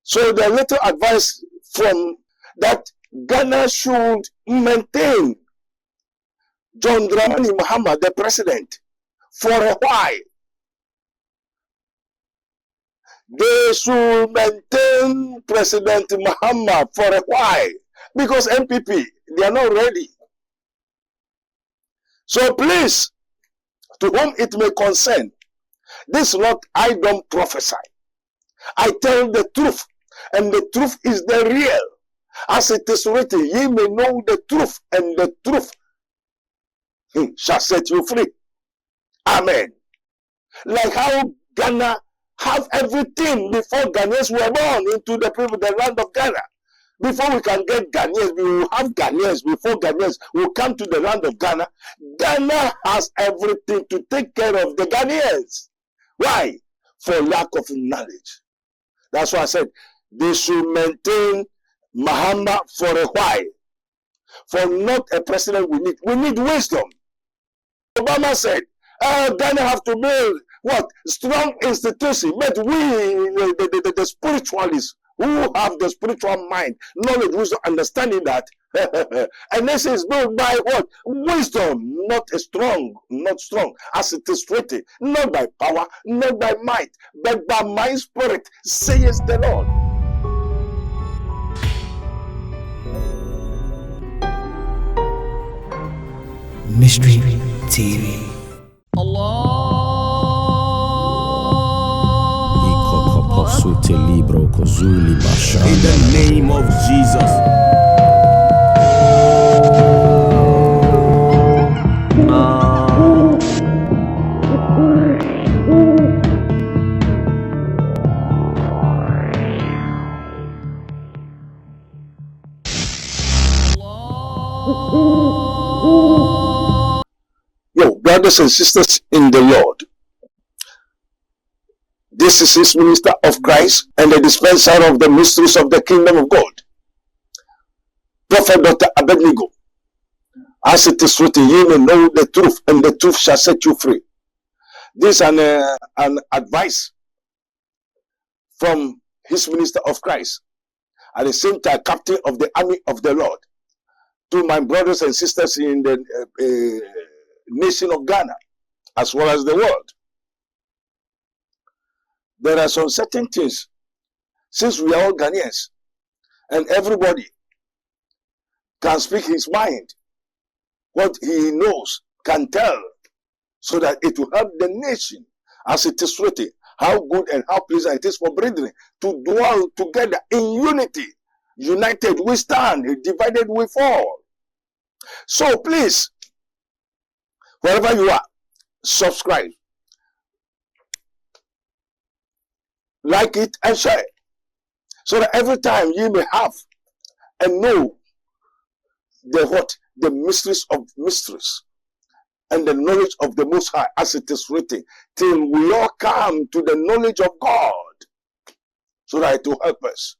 So the little advice from that Ghana should maintain John Dramani Mahama, the president, for a while. They should maintain President Mahama for a while because MPP, they are not ready. So please, to whom it may concern, this is not I don't prophesy. I tell the truth, and the truth is the real. As it is written, ye may know the truth, and the truth shall set you free. Amen. Like how Ghana have everything before Ghanaians were born into the land of Ghana. Before we can get Ghanaians, we will have Ghanaians. Before Ghanaians will come to the land of Ghana, Ghana has everything to take care of the Ghanaians. Why? For lack of knowledge. That's why I said they should maintain Mahama for a while. For not a president we need. We need wisdom. Obama said, Ghana have to build what? Strong institution. But we, the spiritualists who have the spiritual mind, knowledge, wisdom, understanding that. And this is built by what? Wisdom, not strong, as it is written, not by power, not by might, but by my spirit, says the Lord. Mystery TV. Allah. In the name of Jesus. Yo, brothers and sisters in the Lord, this is his minister of Christ and the dispenser of the mysteries of the kingdom of God, Prophet Dr. Abednego. As it is written, ye may know the truth, and the truth shall set you free. This is an advice from his minister of Christ, at the same time captain of the army of the Lord, to my brothers and sisters in the nation of Ghana, as well as the world. There are some certain things, since we are all Ghanaians, and everybody can speak his mind, what he knows, can tell, so that it will help the nation, as it is written, how good and how pleasant it is for brethren to dwell together in unity. United we stand, divided we fall. So please, wherever you are, subscribe, like it, and share, so that every time you may have and know the mysteries of mysteries and the knowledge of the Most High, as it is written, till we all come to the knowledge of God, so that it will help us.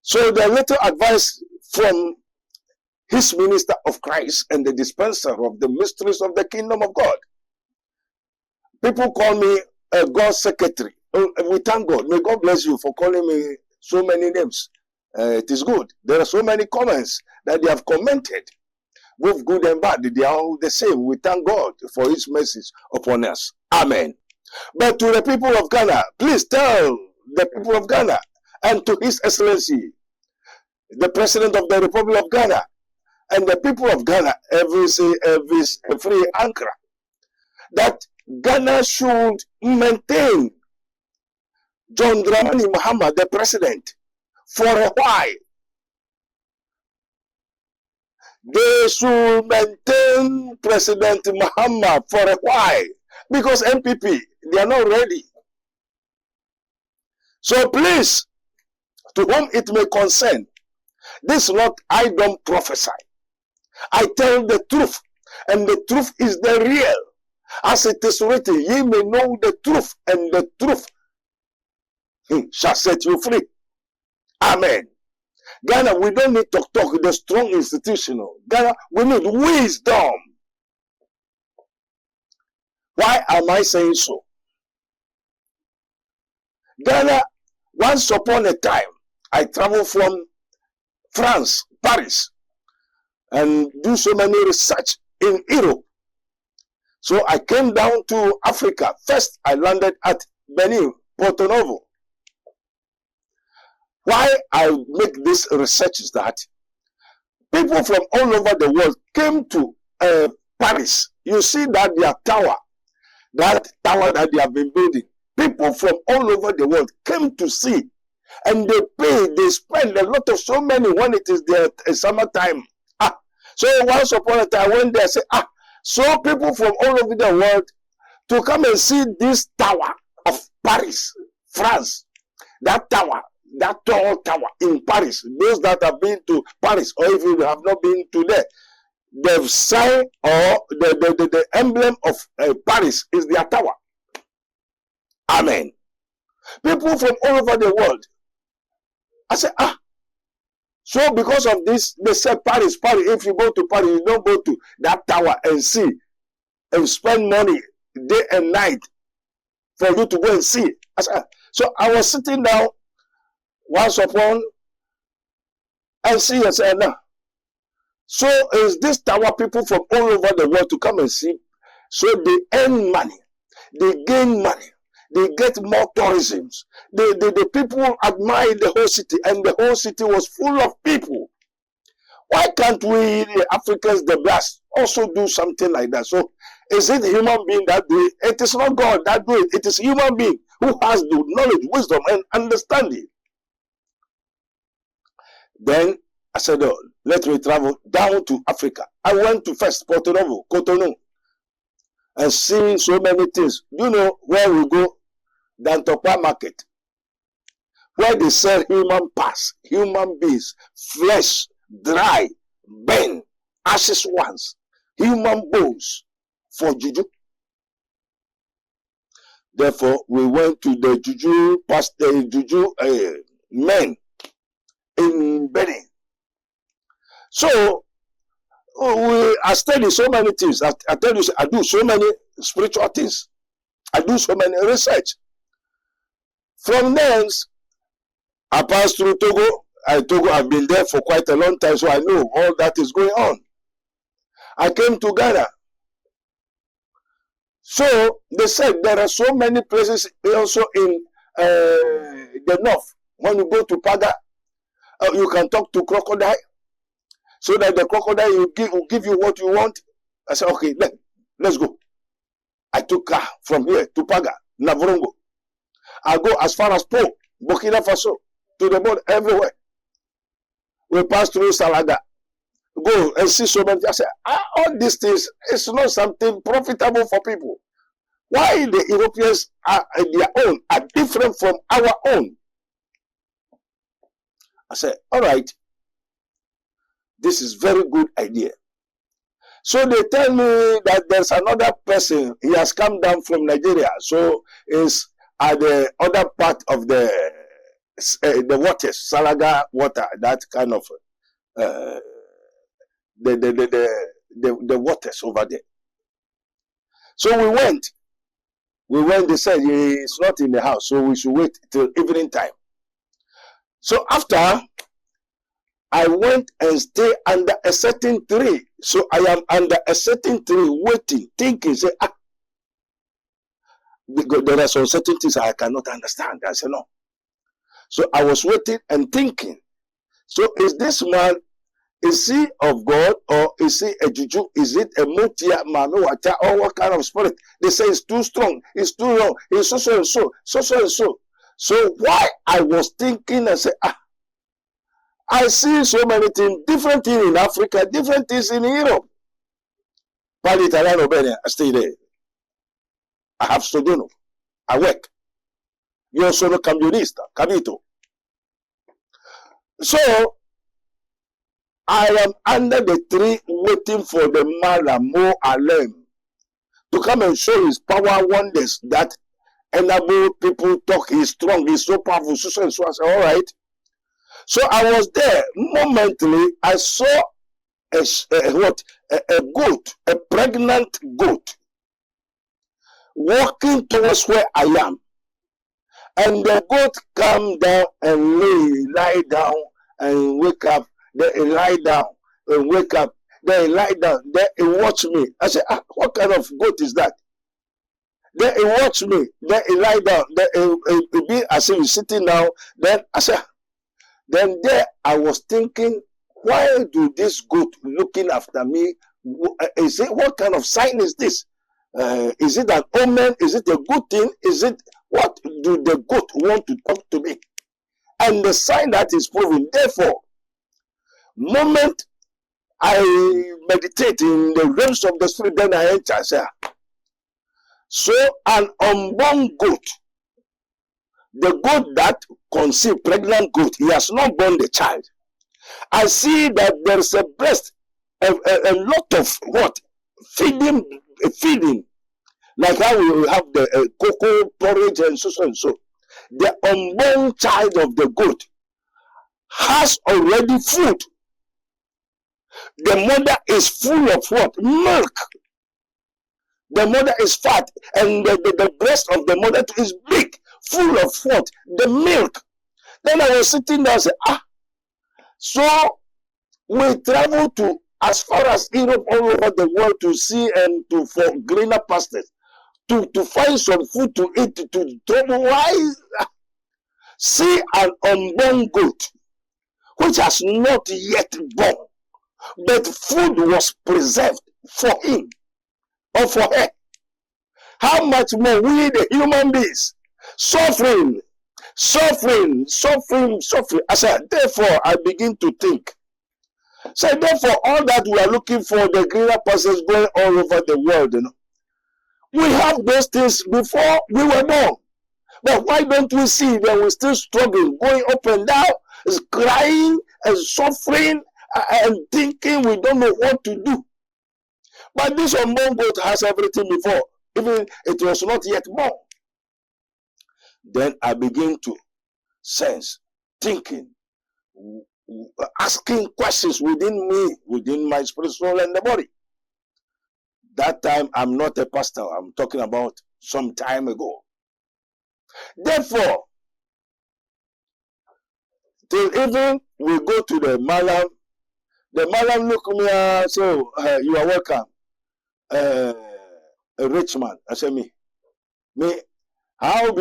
So the little advice from his minister of Christ and the dispenser of the mysteries of the kingdom of God. People call me a God secretary. We thank God. May God bless you for calling me so many names. It is good. There are so many comments that they have commented, both good and bad. They are all the same. We thank God for his message upon us. Amen. But to the people of Ghana, please tell the people of Ghana and to His Excellency, the President of the Republic of Ghana, and the people of Ghana, every Ankara, that Ghana should maintain John Dramani Mahama, the president, for a while. They should maintain President Mahama for a while because MPP, they are not ready. So please, to whom it may concern, this is not I don't prophesy. I tell the truth, and the truth is the real. As it is written, ye may know the truth, and the truth shall set you free. Amen. Ghana, we don't need to talk with the strong institutional. Ghana, we need wisdom. Why am I saying so? Ghana, Once upon a time, I traveled from France, Paris, and do so many research in Europe. So I came down to Africa. First, I landed at Benin, Porto Novo. Why I make this research is that people from all over the world came to Paris. You see that their tower, that they have been building. People from all over the world came to see, and they spend a lot of so many when it is their summertime. So once upon a time when they say, so people from all over the world to come and see this tower of Paris, France, that tower, that tall tower in Paris. Those that have been to Paris, or if you have not been to there, the sign or the emblem of Paris is their tower. Amen. People from all over the world. I said, so because of this, they said Paris. If you go to Paris, you don't go to that tower and see and spend money day and night for you to go and see. I said, so I was sitting down once upon and see and say, no. So is this tower people from all over the world to come and see? So they earn money, they gain money, they get more tourism. The people admire the whole city, and the whole city was full of people. Why can't we, the Africans, the blessed, also do something like that? So is it human being that do it? It is not God that do it. It is human being who has the knowledge, wisdom, and understanding. Then I said, let me travel down to Africa. I went to first Porto Novo, Cotonou, and see so many things. You know where we go? Dantopa Market, where they sell human parts, human beings, flesh, dry, burn, ashes ones, human bones for juju. Therefore, we went to the juju men in Benin. So I study so many things. I tell you, I do so many spiritual things. I do so many research. From thence, I passed through Togo. Togo, I've been there for quite a long time, so I know all that is going on. I came to Ghana. So they said there are so many places also in the north. When you go to Paga, you can talk to crocodile, so that the crocodile will give you what you want. I said, okay, let's go. I took car from here to Paga, Navrongo. I go as far as Po, Burkina Faso, to the border, everywhere. We pass through Salaga. Go and see so many. I said, all these things, it's not something profitable for people. Why the Europeans are their own, are different from our own? I said, all right, this is very good idea. So they tell me that there's another person, he has come down from Nigeria, so is at the other part of the waters, Salaga water, that kind of the waters over there. So we went, they said he's not in the house, so we should wait till evening time. So after, I went and stayed under a certain tree. So I am under a certain tree waiting, thinking, say, because there are some certain things I cannot understand. I said, no. So I was waiting and thinking. So is this man, is he of God, or is he a juju? Is it a mutia, mame, wata, or what kind of spirit? They say it's too strong, it's too long, it's so and so, so and so. So why I was thinking and say, I see so many things, different things in Africa, different things in Europe. Pali Italiano bene, I stay there. I have sojourno. I work. Io sono camionista, capito? So, I am under the tree waiting for the Malamo Alem to come and show his power wonders that enable people talk. He's strong, he's so powerful, so and so. I said, all right. So I was there. Momently, I saw a goat, a pregnant goat, walking towards where I am. And the goat come down and lie down and wake up. Then he lie down and wake up. Then he lie down. Then he watch me. I said, what kind of goat is that? Then he watch me. Then he lie down. Then he be as if he's sitting down. Then I said, then there I was thinking, why do this goat looking after me? Is it, what kind of sign is this? Is it an omen? Is it a good thing? Is it, what do the goat want to talk to me? And the sign that is proven. Therefore, moment I meditate in the realms of the spirit, then I enter. I say, so an unborn goat, the goat that conceived, pregnant goat, he has not born the child. I see that there is a breast, a lot of what? Feeding, like how we have the cocoa porridge and so and so. The unborn child of the goat has already food. The mother is full of what? Milk. The mother is fat, and the breast of the mother is big, full of what? The milk. Then I was sitting there and said, so we travel to as far as Europe, all over the world to see and for greener pastures, to find some food to eat, to travel. Why? See an unborn goat, which has not yet born, but food was preserved for him or for her. How much more we, the human beings, suffering. I said, therefore, I begin to think. So therefore, all that we are looking for, the greener pastures going all over the world, we have those things before we were born. But why don't we see that we're still struggling, going up and down, is crying and suffering and thinking we don't know what to do? But this unborn goat has everything before, even it was not yet born. Then I begin to sense, thinking, asking questions within me, within my spirit, soul, and the body. That time, I'm not a pastor. I'm talking about some time ago. Therefore, till even we go to the Malam look at me and say, you are welcome. A rich man. I say, me. How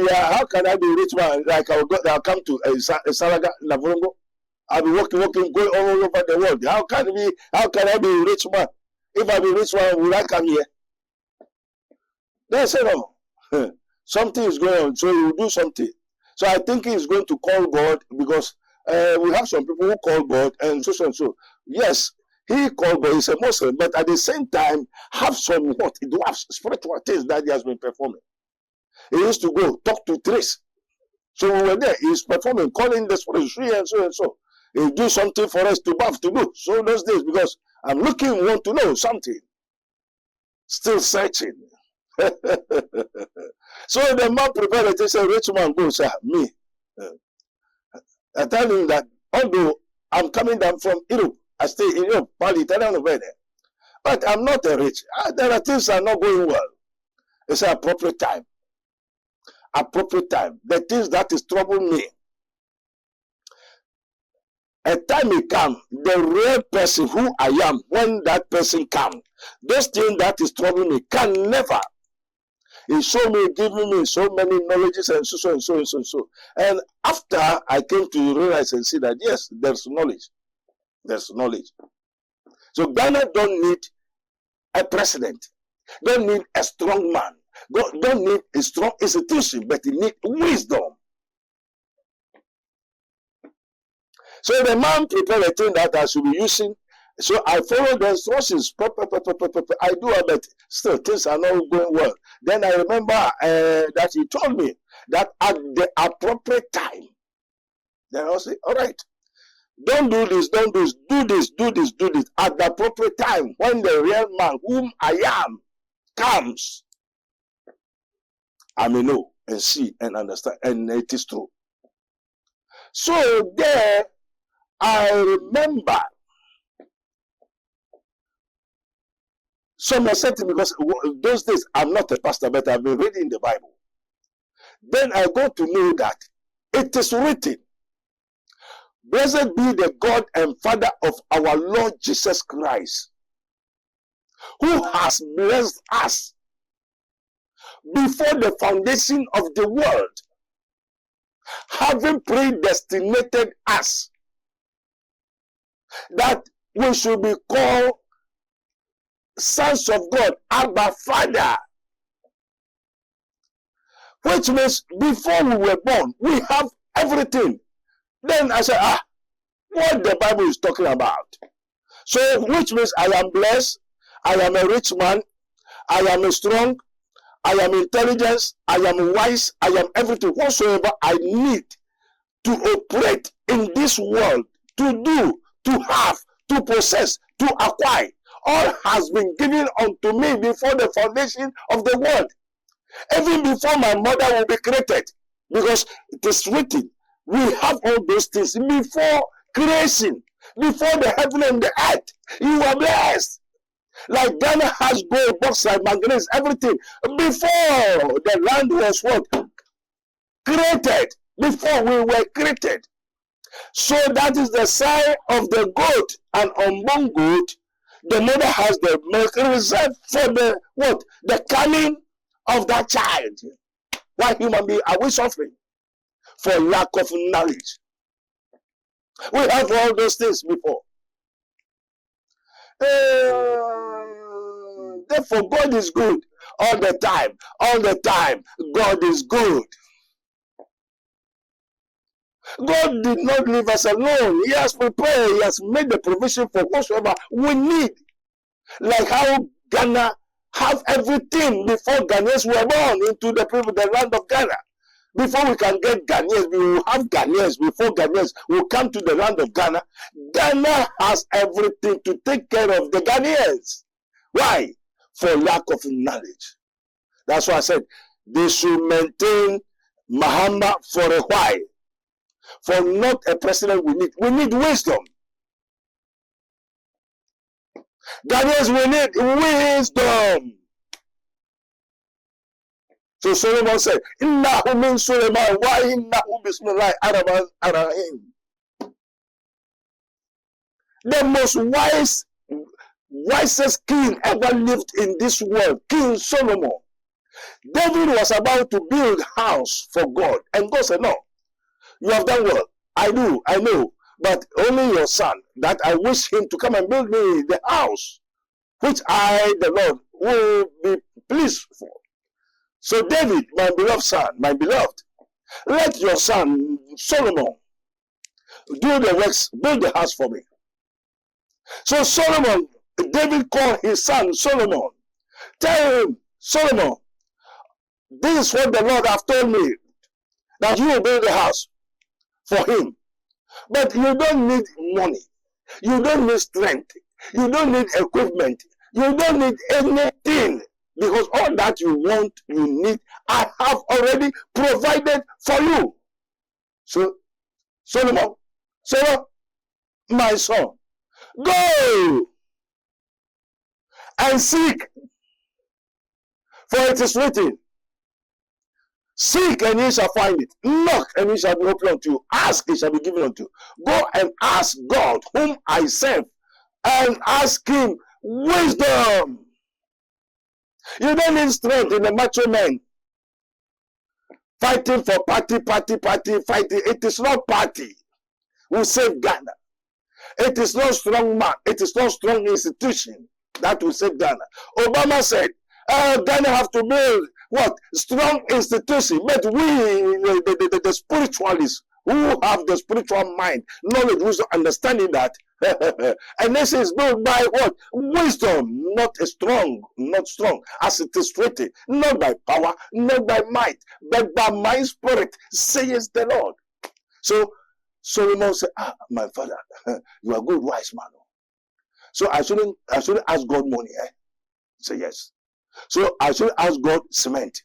can I be a rich man? Like I'll come to Saraga, Navrongo. I'll be walking, going all over the world. How can I be a rich man? If I be a rich man, will I come here? They say no. Something is going on, so you do something. So I think he's going to call God, because we have some people who call God and so and so. Yes, he called God. He's a Muslim, but at the same time, have some what? He do have spiritual things that he has been performing. He used to go talk to trees. So we were there. He's performing, calling the spirit tree and so and so. He do something for us to have to do. So those days, because I'm looking, want to know something. Still searching. So the man prepared it. He said, rich man goes, me. I tell him that although I'm coming down from Europe, I stay in Europe, probably Italian over there. But I'm not a rich. There are things that are not going well. It's an appropriate time. Appropriate time. The things that is troubling me. A time will come, the real person who I am, when that person comes, those things that is troubling me can never. He showed me, giving me so many knowledges and so and so and so and so. And after I came to realize and see that yes, there's knowledge. There's knowledge. So Ghana don't need a president, don't need a strong man, don't need a strong institution, but it needs wisdom. So the man prepared a thing that I should be using. So I follow the instructions. I do it, but still things are not going well. Then I remember that he told me that at the appropriate time, then I'll say, all right, don't do this, don't do this, do this, do this, do this. At the appropriate time, when the real man whom I am comes, I may know and see and understand, and it is true. So there, I remember someone said to me, because those days I'm not a pastor, but I've been reading the Bible. then I got to know that it is written, blessed be the God and Father of our Lord Jesus Christ, who has blessed us before the foundation of the world, having predestinated us that we should be called sons of God, Abba Father. Which means before we were born, we have everything. Then I said, what the Bible is talking about. So, which means I am blessed, I am a rich man, I am strong, I am intelligent, I am wise, I am everything. Whatsoever I need to operate in this world, to do, to have, to possess, to acquire, all has been given unto me before the foundation of the world. Even before my mother will be created, because it is written, we have all those things before creation, before the heaven and the earth. You are blessed. Like Ghana has gold, bauxite, manganese, everything. Before the land was what? Created. Before we were created. So that is the sign of the goat. And unborn goat, the mother has the milk reserved for the what? The coming of that child. Why human being are we suffering? For lack of knowledge. We have all those things before. Therefore, God is good all the time. All the time, God is good. God did not leave us alone. He has prepared, He has made the provision for whatsoever we need. Like how Ghana have everything before Ghanaians were born into the land of Ghana. Before we can get Ghanaians, we will have Ghanaians. Before Ghanaians will come to the land of Ghana, Ghana has everything to take care of the Ghanaians. Why? For lack of knowledge. That's why I said they should maintain MAHAMA for a while. For not a president we need. We need wisdom. Ghanaians, we need wisdom. So Solomon said, Innahu min Sulaiman wa innahu bismillah ar-Rahim. The most wisest king ever lived in this world, King Solomon. David was about to build a house for God. And God said, no, you have done well. I know. But only your son, that I wish him to come and build me the house, which I, the Lord, will be pleased for. So David, my beloved son, my beloved, let your son Solomon do the works, build the house for me. So Solomon, David called his son Solomon. Tell him, Solomon, this is what the Lord have told me, that you will build a house for him. But you don't need money. You don't need strength. You don't need equipment. You don't need anything. Because all that you want, you need, I have already provided for you. So, Solomon, my son, go and seek. For it is written, seek and ye shall find it. Knock and it shall be opened unto you. Ask, it shall be given unto you. Go and ask God, whom I serve, and ask him wisdom. You don't need strength in the macho man. Fighting for party, fighting. It is not party who save Ghana. It is not strong man. It is not strong institution that will save Ghana. Obama said, Ghana have to build what? Strong institution. But we, the spiritualists, who have the spiritual mind, knowledge, wisdom, understanding that. And this is built by what? Wisdom, not strong, as it is written, not by power, not by might, but by my spirit, says the Lord. So Solomon said, my father, you are good, wise man. So I shouldn't ask God money, eh? Say yes. So I should ask God cement.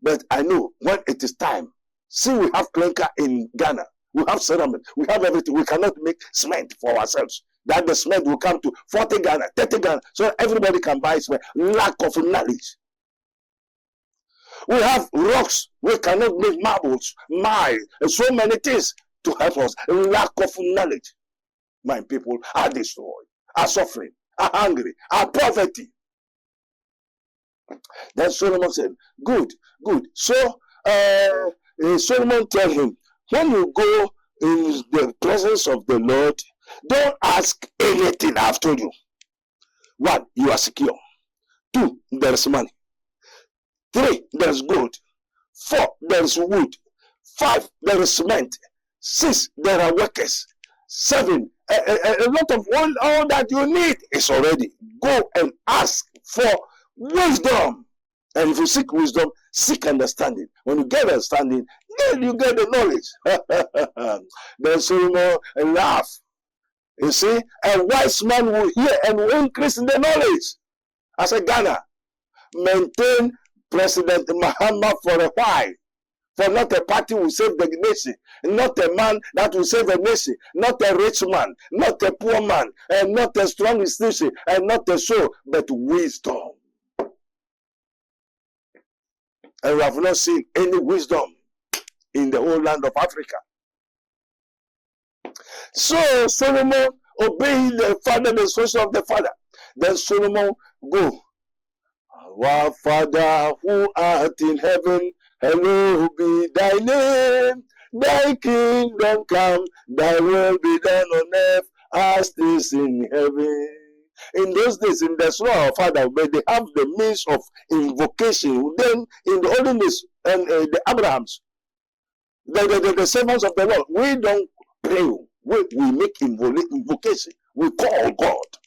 But I know when it is time. See, we have clinker in Ghana. We have ceramic. We have everything. We cannot make cement for ourselves. That the cement will come to 40 Ghana, 30 Ghana. So everybody can buy cement. Lack of knowledge. We have rocks. We cannot make marbles, mines, and so many things to help us. Lack of knowledge. My people are destroyed, are suffering, are hungry, are poverty. Then Solomon said, good, good. So Solomon told him, when you go in the presence of the Lord, don't ask anything I've told you. 1, you are secure. 2, there is money. 3, there is gold. 4, there is wood. 5, there is cement. 6, there are workers. 7, a lot of all that you need is already. Go and ask for wisdom. And if you seek wisdom, seek understanding. When you get understanding, then you get the knowledge. Then Solomon laughed. You see, a wise man will hear and will increase in the knowledge. As a Ghana, maintain President MAHAMA for a while. For not a party will save the nation, not a man that will save a nation, not a rich man, not a poor man, and not a strong institution, and not a soul, but wisdom. And we have not seen any wisdom in the whole land of Africa. So Solomon obeyed the father, the instruction of the father. Then Solomon go. Our Father who art in heaven, hallowed be thy name. Thy kingdom come, thy will be done on earth as it is in heaven. In those days, in the Son of our Father, where they have the means of invocation, then in the olden days, and the Abrahams, the servants of the Lord, we don't pray. We make invocation. We call God.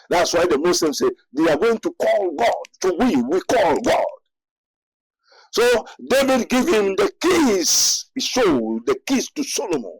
That's why the Muslims say they are going to call God. So we call God. So David gave him the keys. He showed the keys to Solomon.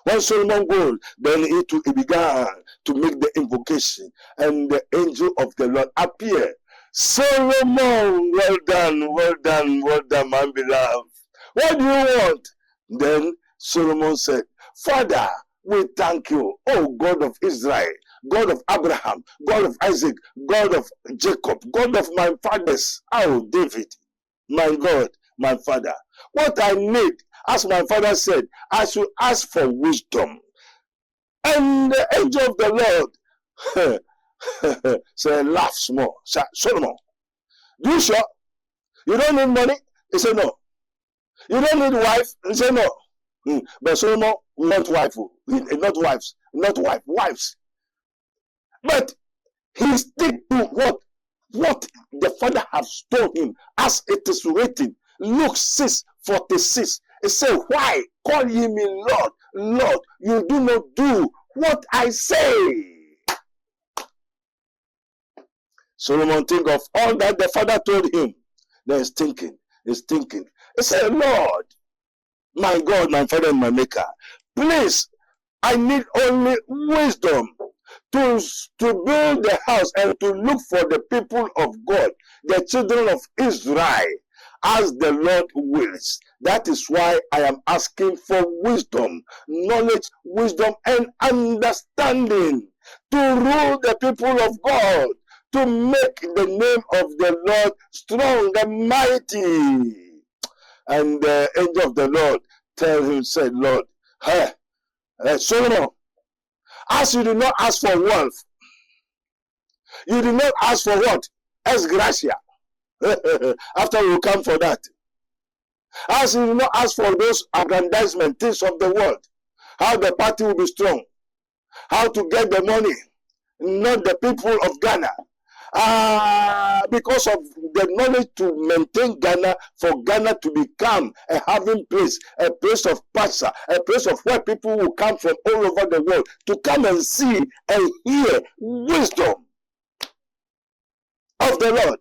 When Solomon goes, then he began to make the invocation, and the angel of the Lord appeared. Solomon, well done, well done, well done, my beloved. What do you want? Then Solomon said, Father, we thank you, oh God of Israel, God of Abraham, God of Isaac, God of Jacob, God of my fathers, oh David, my God, my father. What I need, as my father said, I should ask for wisdom. And the angel of the Lord said, laugh small. Solomon, do you sure? You don't need money? He said, no. You don't need wife? He said, no. But Solomon, not wife, not wives, not wife, wives. But he stick to what the father has told him, as it is written. Luke 6:46. It said, why call ye me Lord, Lord? You do not do what I say. Solomon think of all that the father told him. Then he's thinking. He said, Lord, my God, my Father, and my Maker, please, I need only wisdom to build the house and to look for the people of God, the children of Israel, as the Lord wills. That is why I am asking for wisdom, knowledge, wisdom, and understanding to rule the people of God, to make the name of the Lord strong and mighty. And the angel of the Lord told him, said, Lord, Solomon, as you did not ask for wealth, you did not ask for what? Es gracia. After we will come for that. As you did not ask for those aggrandizement things of the world, how the party will be strong, how to get the money, not the people of Ghana. Because of the knowledge to maintain Ghana, for Ghana to become a having place, a place of pasture, a place of where people will come from all over the world to come and see and hear wisdom of the Lord.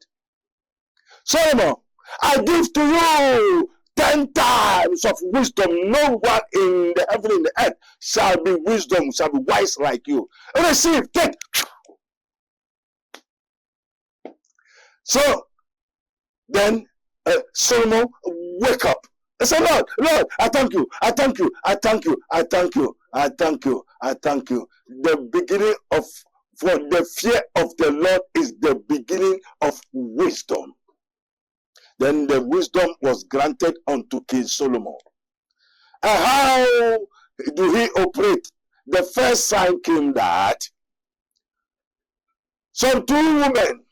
Solomon, I give to you 10 times of wisdom. No one in the heaven and the earth shall be wisdom, shall be wise like you. Receive, take. So then Solomon wake up. I said, Lord, Lord, I thank you, I thank you, I thank you, I thank you, I thank you, I thank you. The beginning of, for the fear of the Lord is the beginning of wisdom. Then the wisdom was granted unto King Solomon. And how do he operate? The first sign came that some two women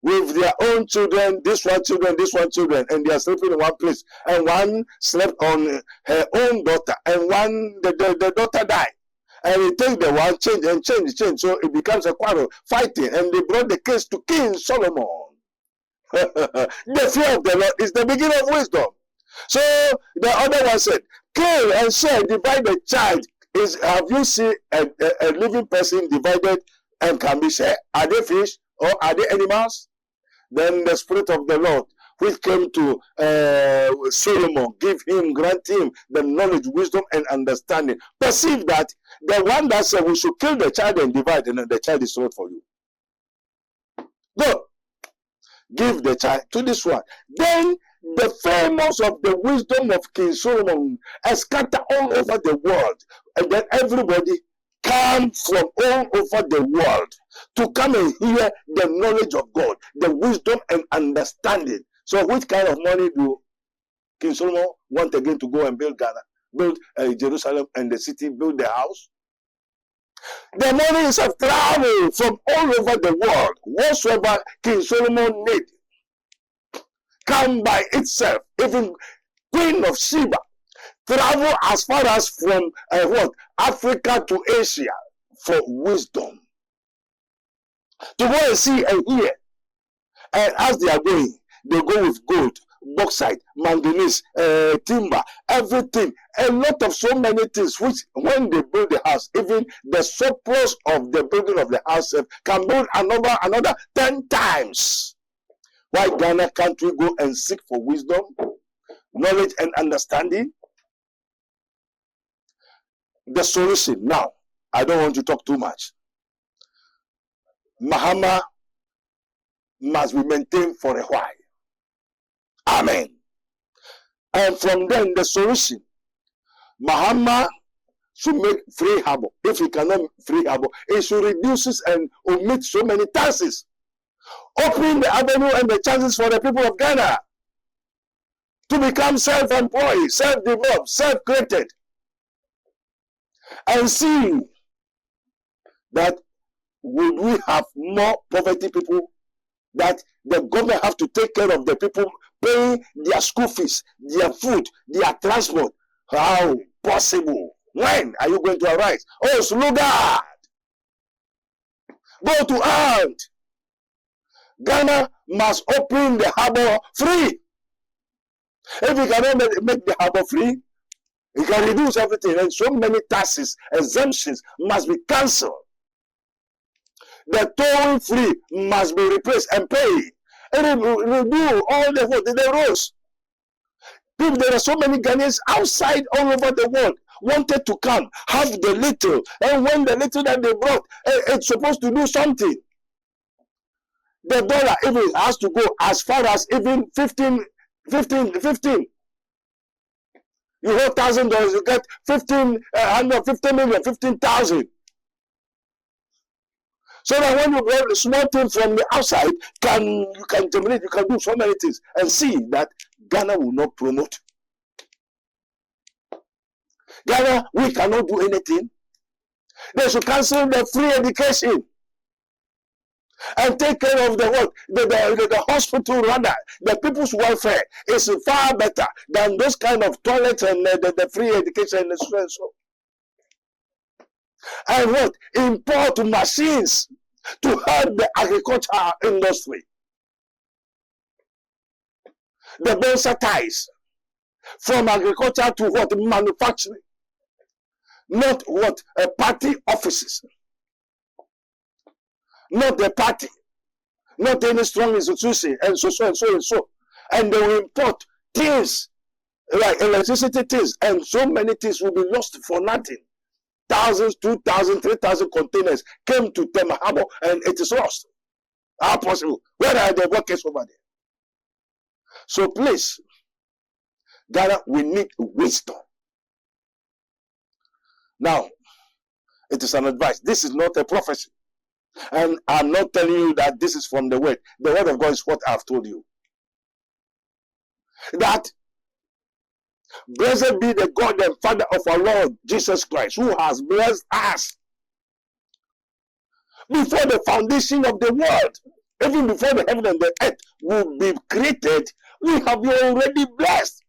with their own children, this one children, and they are sleeping in one place. And one slept on her own daughter, and the daughter died. And he take the one, change. So it becomes a quarrel, fighting. And they brought the case to King Solomon. The fear of the Lord is the beginning of wisdom. So the other one said, kill and share, divide the child. Have you seen a living person divided and can be shared? Are they fish or are they animals? Then the Spirit of the Lord, which came to Solomon, grant him the knowledge, wisdom, and understanding. Perceive that the one that said we should kill the child and divide, and the child is not for you. Go, give the child to this one. Then the famous of the wisdom of King Solomon is scattered all over the world, and then everybody come from all over the world to come and hear the knowledge of God, the wisdom and understanding. So which kind of money do King Solomon want again to go and build Ghana, build Jerusalem and the city, build the house? The money is of travel from all over the world. Whatsoever King Solomon need come by itself. Even Queen of Sheba travel as far as from Africa to Asia for wisdom. To go and see and hear. And as they are going, they go with gold, bauxite, manganese, timber, everything. A lot of so many things which when they build the house, even the surplus of the building of the house can build another 10 times. Why Ghana can't we go and seek for wisdom, knowledge and understanding? The solution now, I don't want to talk too much. MAHAMA must be maintained for a while. Amen. And from then the solution, MAHAMA should make free harbor. If he cannot free harbor, it should reduce and omit so many taxes. Open the avenue and the chances for the people of Ghana to become self-employed, self-developed, self-created. And see that would we have more poverty people, that the government have to take care of the people paying their school fees, their food, their transport. How possible? When are you going to arise? Oh, Slugard! Go to Ant. Ghana must open the harbor free. If we cannot make the harbor free, we can reduce everything, and so many taxes, exemptions must be cancelled. The toll free must be replaced and paid. And redo all the roads. If there are so many Ghanaians outside all over the world wanted to come, have the little, and when the little that they brought, it's supposed to do something. The dollar even has to go as far as even 15. You hold $1,000, you get 15 million, 15,000. So that when you bring a small thing from the outside, you can terminate, you can do so many things, and see that Ghana will not promote. Ghana, we cannot do anything. They should cancel the free education and take care of the hospital. Rather, the people's welfare is far better than those kind of toilets and the free education and so. And what? Import machines to help the agricultural industry. The Bensa ties from agriculture to what? Manufacturing. Not what? Party offices. Not the party. Not any strong institution and so. And they will import things like electricity things, and so many things will be lost for nothing. Thousands, 2,000, 3,000 containers came to Tema Harbor and it is lost. How possible? Where are the workers over there? So please, Ghana, we need wisdom. Now, it is an advice. This is not a prophecy. And I'm not telling you that this is from the word. The word of God is what I've told you. that blessed be the God and Father of our Lord Jesus Christ, who has blessed us before the foundation of the world, even before the heaven and the earth will be created. We have been already blessed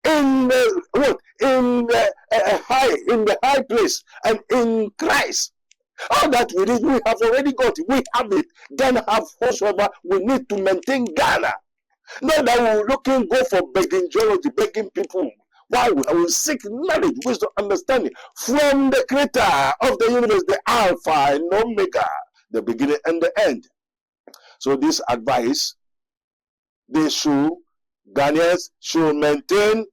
in the what? In the high place and in Christ. All that we need, we have already got it. We have it. Ghana have whatsoever we need to maintain Ghana. Not that we're looking, go for begging geology, begging people. Why? We will seek knowledge, wisdom, understanding from the creator of the universe, the Alpha and Omega, the beginning and the end. So this advice, Ghanaians should maintain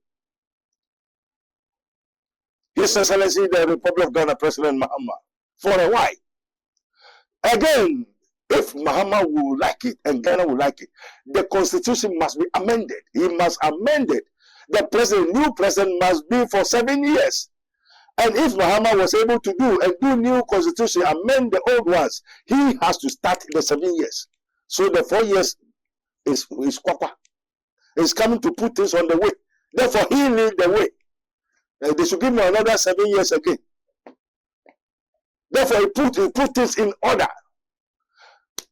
His Excellency the Republic of Ghana President Mahama for a while. Again, if Mahama will like it and Ghana will like it, the constitution must be amended. He must amend it. The new president must be for 7 years. And if Mahama was able to do new constitution, amend the old ones, he has to start the 7 years. So the 4 years is Kwakwa. He's coming to put things on the way. Therefore, he lead the way. They should give him another 7 years again. Therefore, he put things in order.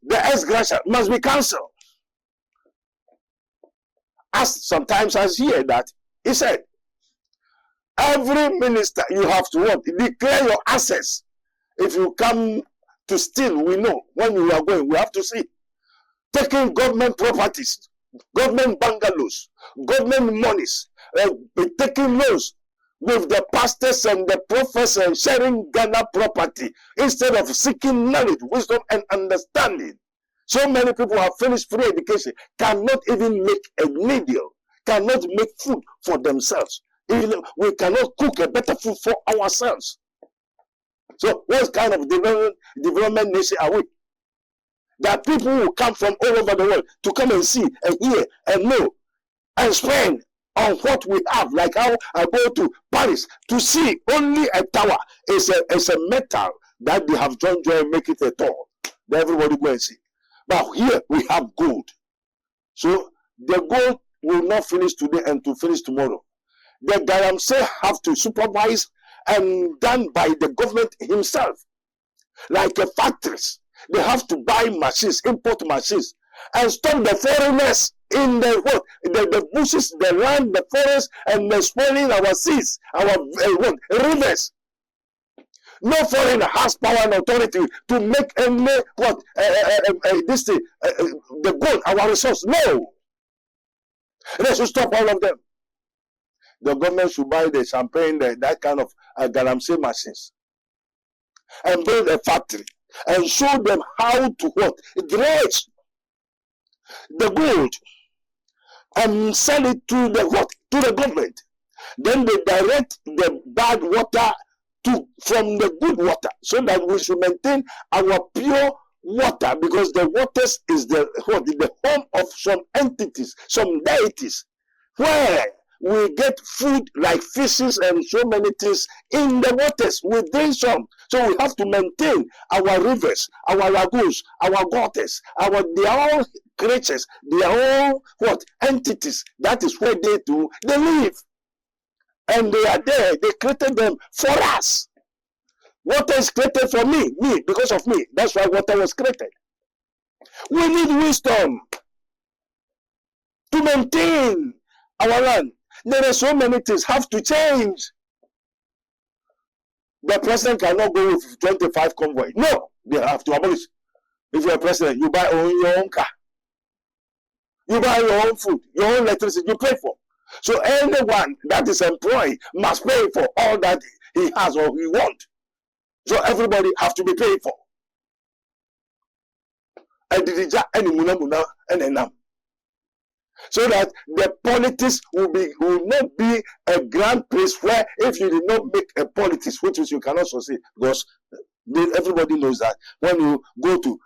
The ex-gratia must be cancelled. As sometimes I hear that he said, every minister, you have to what? Declare your assets. If you come to steal, we know when you are going, we have to see. Taking government properties, government bungalows, government monies, taking loans with the pastors and the prophets and sharing Ghana property instead of seeking knowledge, wisdom, and understanding. So many people have finished free education, cannot even make a needle, cannot make food for themselves. Even we cannot cook a better food for ourselves. So what kind of development nation are we? There are people who come from all over the world to come and see and hear and know and spend on what we have. Like how I go to Paris to see only a tower. It's a metal that they have joined and make it a tall. Everybody go and see. But here we have gold. So the gold will not finish today and to finish tomorrow. The Galamsey have to supervise and done by the government himself. Like a factories. They have to buy machines, import machines, and stop the foreigners in the bushes, the land, the forest, and the spoiling our seas, our rivers. No foreigner has power and authority to make any this thing, the gold, our resource. No, they should stop all of them. The government should buy the champagne, that kind of galamsey machines, and build a factory and show them how to dredge the gold and sell it to the government. Then they direct the bad water from the good water, so that we should maintain our pure water, because the waters is the home of some entities, some deities, where we get food like fishes and so many things in the waters. We drink some. So we have to maintain our rivers, our lagoons, our gutters, they are all creatures, they are all entities. That is where they live. And they are there. They created them for us. Water is created for me, because of me. That's why water was created. We need wisdom to maintain our land. There are so many things have to change. The president cannot go with 25 convoy. No, they have to abolish. If you're a president, you buy your own car. You buy your own food, your own electricity, you pay for. So anyone that is employed must pay for all that he has or he wants. So everybody have to be paid for. So that the politics will not be a grand place where if you did not make a politics, which is you cannot succeed, because everybody knows that when you go to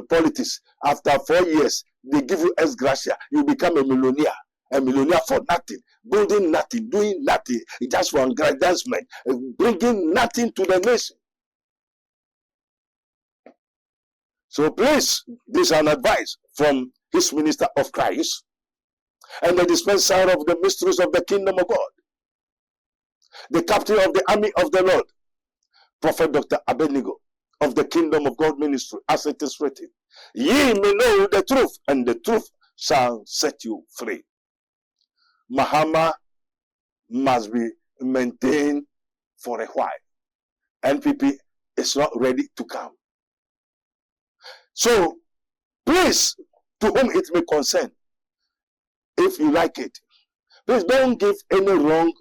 politics, after 4 years, they give you ex gratia, you become a millionaire for nothing, building nothing, doing nothing, just for aggrandizement, bringing nothing to the nation. So please, this is an advice from His Minister of Christ, and the dispenser of the mysteries of the kingdom of God, the captain of the army of the Lord, Prophet Dr. Abednego of the Kingdom of God Ministry, as it is written, ye may know the truth, and the truth shall set you free. MAHAMA must be maintained for a while. NPP is not ready to come. So, please, to whom it may concern, if you like it, please don't give any wrong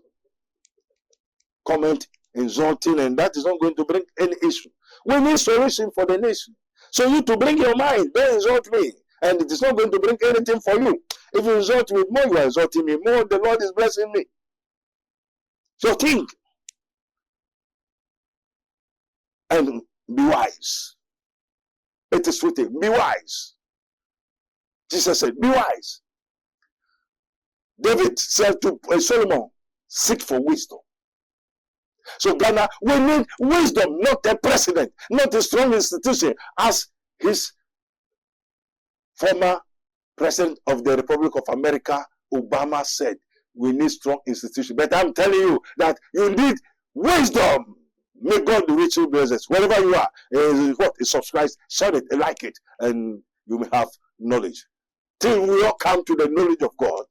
comment, insulting, and that is not going to bring any issue. We need solution for the nation. So you to bring your mind, don't insult me, and it is not going to bring anything for you. If you insult me more, you are insulting me more. The Lord is blessing me. So think and be wise. It is written, be wise. Jesus said, be wise. David said to Solomon, seek for wisdom. So Ghana, we need wisdom, not a president, not a strong institution, as his former president of the Republic of America, Obama, said. We need strong institution. But I'm telling you that you need wisdom. May God richly bless us. Wherever you are, subscribe, share it, like it, and you may have knowledge. Till we all come to the knowledge of God.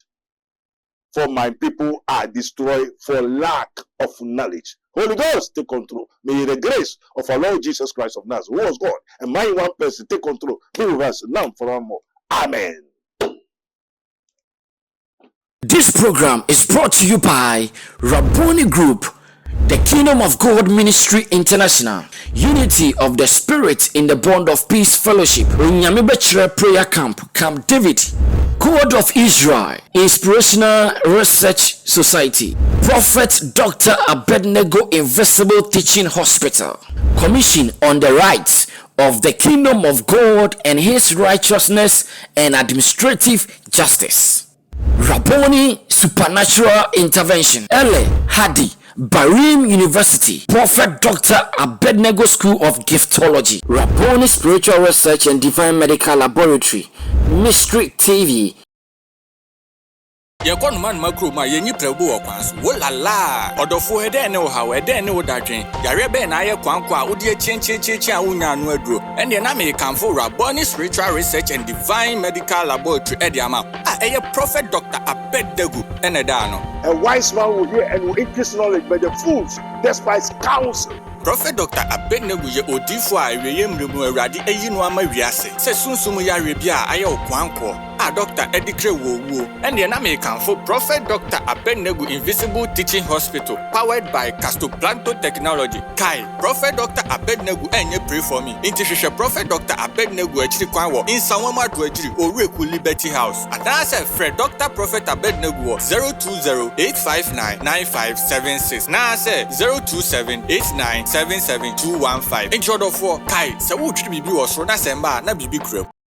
For my people are destroyed for lack of knowledge. Holy Ghost, take control. May the grace of our Lord Jesus Christ of Nazareth, who was God, and my one person, take control. Be with us now and forevermore. Amen. This program is brought to you by Rabboni Group, the Kingdom of God Ministry International, Unity of the Spirit in the Bond of Peace Fellowship, Onyamebechere Prayer Camp, Camp David, God of Israel, Inspirational Research Society, Prophet Dr. Abednego Invisible Teaching Hospital, Commission on the Rights of the Kingdom of God and His Righteousness and Administrative Justice, Rabboni Supernatural Intervention, Ele Hadi, Barim University, Prophet Dr. Abednego School of Giftology, Rabboni Spiritual Research and Divine Medical Laboratory, Mystery TV. Yakon man makro ma yenyi prebu okwanso wolala odofo ede ne wo hawo ede ne wo dadwen yare be na aye kwankwa wo de chenchecheche a wonya no aduro ene na me kanfo Rabboni Spiritual Research and Divine Medical Laboratory ede ama eye Prophet Dr. Abednego ene da no. A wise man will hear and will increase knowledge, but the fools despise counsel. Prophet Dr. Abednego ye odifo a eweye mremu awrade eyi no ama wiase se sunsum yare bia aye okwanko a Dr. Edikre wo ene na me kanfo Prophet Dr. Abednego Invisible Teaching Hospital powered by Castoplanto Technology. Kai Prophet Dr. Abednego enye pray for me. Inti hwehwe Prophet Dr. Abednego achiri kwan wo Insanwama do achiri Oreku Liberty House. Adana Fred Dr. Prophet Abednego 020-859-9576. Na say 027-8977-215. Intro do for Kai se wo twiri bibi wo so na semba na bibi krem.